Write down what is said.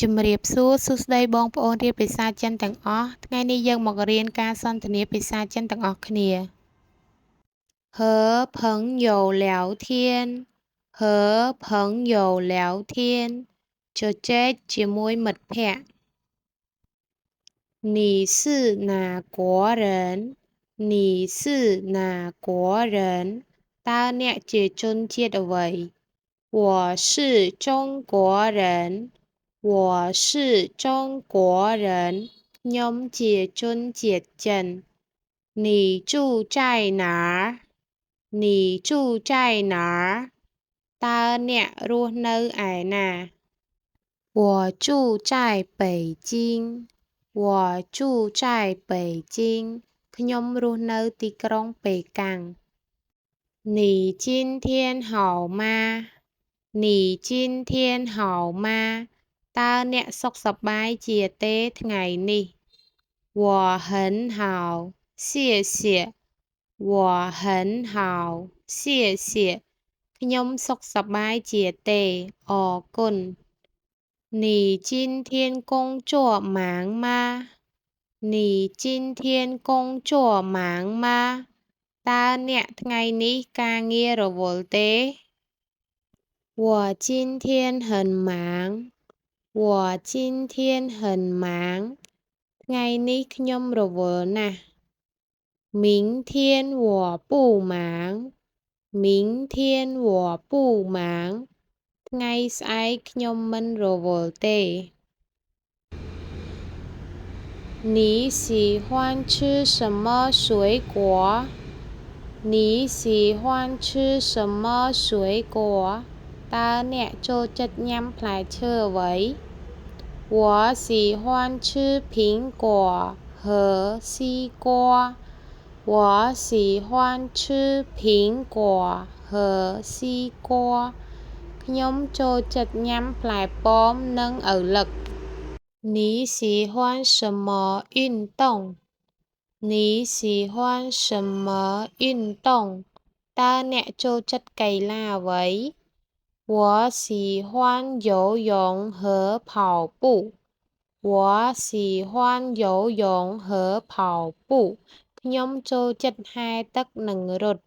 ជំរាបសួរសួស្តីបងប្អូនរៀនភាសាចិនទាំងអស់ថ្ងៃនេះយើងមករៀនការសន្ទនាភាសាចិនទាំងអស់គ្នា和朋友聊天和朋友聊天ជជែកជាមួយមិត្តភក្តិ你是哪国人你是哪国人តើអ្នកជាជនជាតិអ្វី我是中国人我是中国人ខ្ញុំជាជនជាតិចិន你住在哪儿你住在哪儿តើអ្នករស់នៅឯណា我住在北京我住在北京ខ្ញុំរស់នៅទីក្រុងប៉េកាំង你今天好吗你今天好吗តើអ្នកសុខសប្បាយជាទេថ្ងៃនេះ我很好谢谢我很好谢谢ខ្ញុំសុខសប្បាយជាទេអរគុណ你今天工作忙吗你今天工作忙吗តើអ្នកថ្ងៃនេះការងាររវល់ទេ我今天很忙我今天很忙ថ្ងៃនេះខ្ញុំរវល់ណាស់明天我不忙明天我不忙ថ្ងៃស្អែកខ្ញុំមិនរវល់ទេ你喜欢吃什么水果你喜欢吃什么水果តើអ្នកចូលចិត្តញ៉ាំផ្លែឈើអ្វី我喜欢吃苹果和西瓜我喜欢吃苹果和西瓜ខ្ញុំចូលចិត្តញ៉ាំផ្លែប៉ោមនិងឪឡឹក你喜欢什么运动你喜欢什么运动តើអ្នកចូលចិត្តកីឡាអ្វី我喜欢游泳和跑步我喜欢游泳和跑步ខ្ញុំចូលចិត្តហែលទឹកនិងរត់